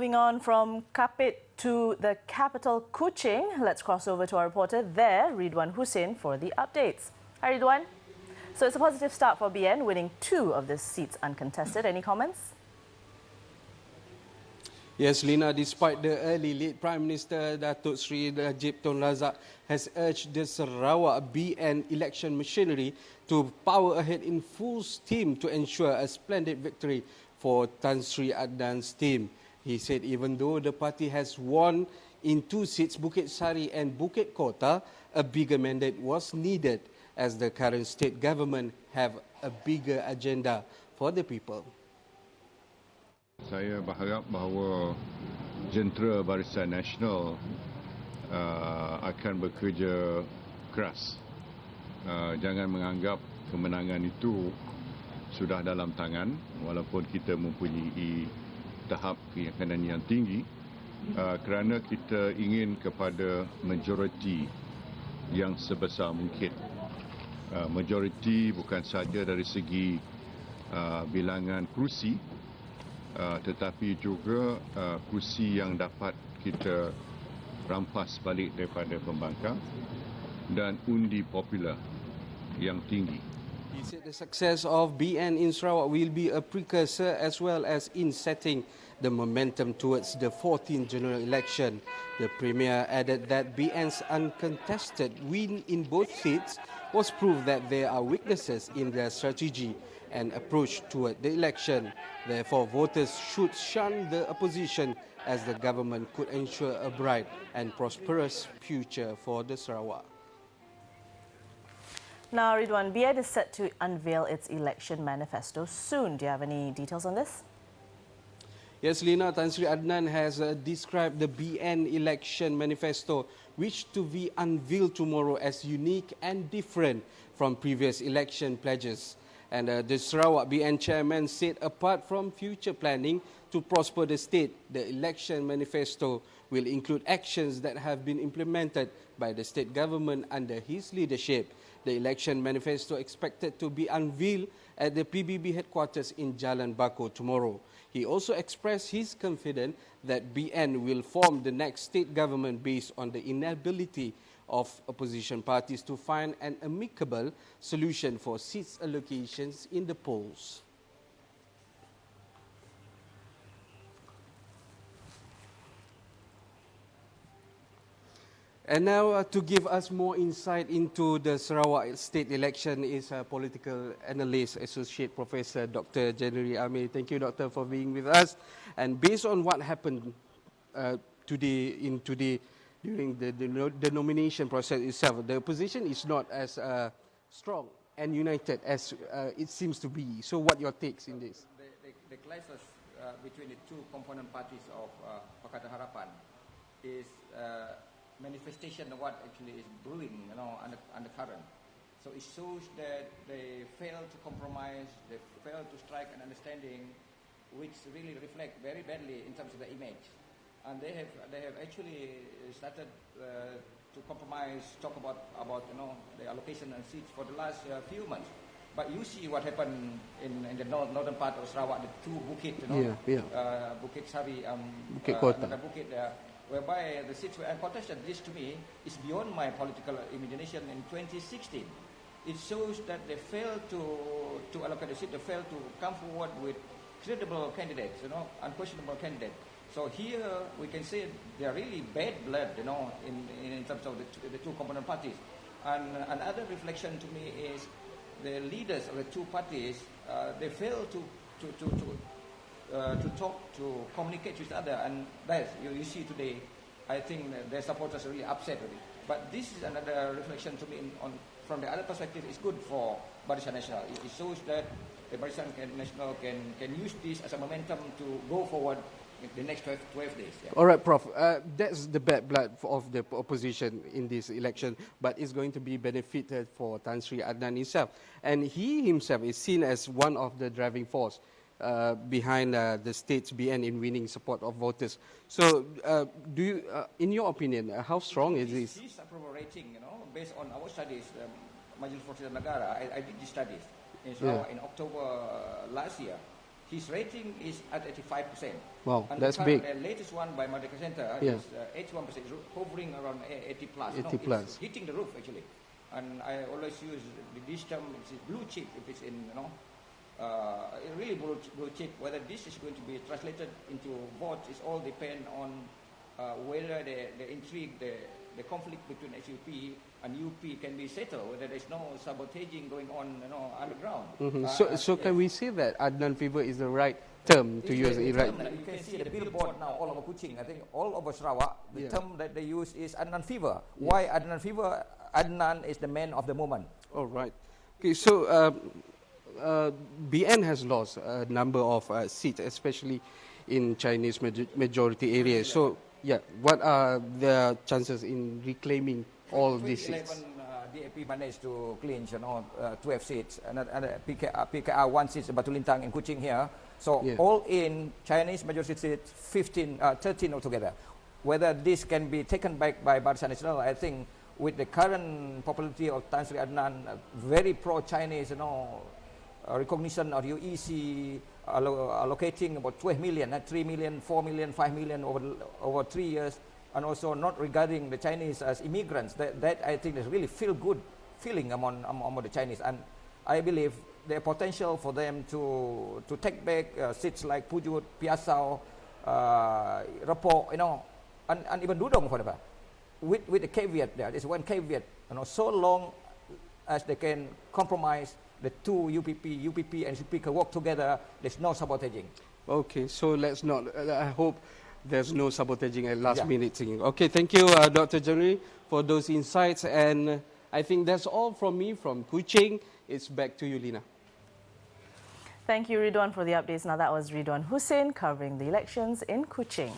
moving on from Kapit to the capital Kuching, let's cross over to our reporter there, Ridwan Hussein, for the updates. Hi Ridwan. So it's a positive start for BN, winning 2 of the seats uncontested. Any comments? Yes, Lina, despite the early lead, Prime Minister Datuk Sri Najib Razak has urged the Sarawak BN election machinery to power ahead in full steam to ensure a splendid victory for Tan Sri Adenan's team. He said even though the party has won in 2 seats, Bukit Sari and Bukit Kota, a bigger mandate was needed as the current state government have a bigger agenda for the people. Saya berharap bahawa jentera Barisan Nasional akan bekerja keras. Jangan menganggap kemenangan itu sudah dalam tangan, walaupun kita mempunyai tahap keyakinan yang tinggi, kerana kita ingin kepada majoriti yang sebesar mungkin. Majoriti bukan sahaja dari segi bilangan kerusi, tetapi juga kursi yang dapat kita rampas balik daripada pembangkang dan undi popular yang tinggi. He said the success of BN in Sarawak will be a precursor as well as in setting the momentum towards the 14th general election. The Premier added that BN's uncontested win in both seats was proof that there are weaknesses in their strategy and approach toward the election. Therefore, voters should shun the opposition as the government could ensure a bright and prosperous future for the Sarawak. Now, Ridwan, BN is set to unveil its election manifesto soon. Do you have any details on this? Yes, Lina, Tan Sri Adenan has described the BN election manifesto, which to be unveiled tomorrow as unique and different from previous election pledges. And the Sarawak BN chairman said apart from future planning to prosper the state, the election manifesto will include actions that have been implemented by the state government under his leadership. The election manifesto expected to be unveiled at the PBB headquarters in Jalan Bako tomorrow. He also expressed his confidence that BN will form the next state government based on the inability of opposition parties to find an amicable solution for seats allocations in the polls. And now to give us more insight into the Sarawak state election is political analyst, Associate Professor Dr. January Amir. Thank you, Doctor, for being with us. And based on what happened today during the nomination process itself, the opposition is not as strong and united as it seems to be. So what are your takes in this? The clashes between the 2 component parties of Pakatan Harapan is manifestation of what actually is brewing, undercurrent. So it shows that they fail to compromise, they fail to strike an understanding which really reflect very badly in terms of the image. And they have actually started to compromise, talk about the allocation and seats for the last few months. But you see what happened in the northern part of Sarawak, the 2 Bukit, Bukit Sari, Bukit Kota. Bukit there, whereby the seats were uncontested. This to me is beyond my political imagination. In 2016, it shows that they failed to allocate the seat, they failed to come forward with credible candidates, unquestionable candidates. So here we can say they are really bad blood, in terms of the 2 component parties. And another reflection to me is the leaders of the 2 parties, they fail to talk, to communicate with each other, and that you see today. I think their supporters are really upset with it. But this is another reflection to me from the other perspective. It's good for Barisan Nasional. It shows that the Barisan Nasional can use this as a momentum to go forward in the next 12 days. Yeah. All right, Prof. That's the bad blood of the opposition in this election, but it's going to be benefited for Tan Sri Adenan himself. And he himself is seen as one of the driving force behind the state's BN in winning support of voters. So, do you, in your opinion, how strong is this? His approval rating, based on our studies, Majlis Perwakilan Negara, I did these studies in Sarawak in October last year. his rating is at 85%. Wow, and that's big. The latest one by Merdeka Center Yeah. is 81%, hovering around 80 plus. 80 It's plus. hitting the roof actually. And I always use this term, it's blue chip if it's in, really blue chip. Whether this is going to be translated into votes is all depend on whether the intrigue, the conflict between SUP and UP can be settled, whether there's no sabotaging going on, underground. So can we say that Adnan fever is the right term to use? Right? You can see the billboard now all over Kuching. I think all over Sarawak, the term that they use is Adnan fever. Why Adnan fever? Adnan is the man of the moment. All right. Okay, so BN has lost a number of seats, especially in Chinese majority areas. So, yeah, what are the chances in reclaiming all these seats? 11 DAP managed to clinch, 12 seats, and PKR 1 seat, Batu Lintang in Kuching here. So all in Chinese majority seats, 13 altogether. Whether this can be taken back by Barisan Nasional, I think with the current popularity of Tan Sri Adenan, very pro-Chinese, recognition of UEC, allocating about 12 million, 3 million, 4 million, 5 million over 3 years, and also not regarding the Chinese as immigrants. That I think is really feel good feeling among the Chinese, and I believe the potential for them to take back seats like Pujut, Piasau, Repok, and even Dudong, whatever. With the caveat there's one caveat, so long as they can compromise the two UPP and CP can work together, there's no sabotaging. Okay, so let's not, I hope there's no sabotaging at last minute singing. Okay, thank you, Dr. Jerry, for those insights, and I think that's all from me from Kuching. It's back to you, Lina. Thank you, Ridwan, for the updates. Now, that was Ridwan Hussein covering the elections in Kuching.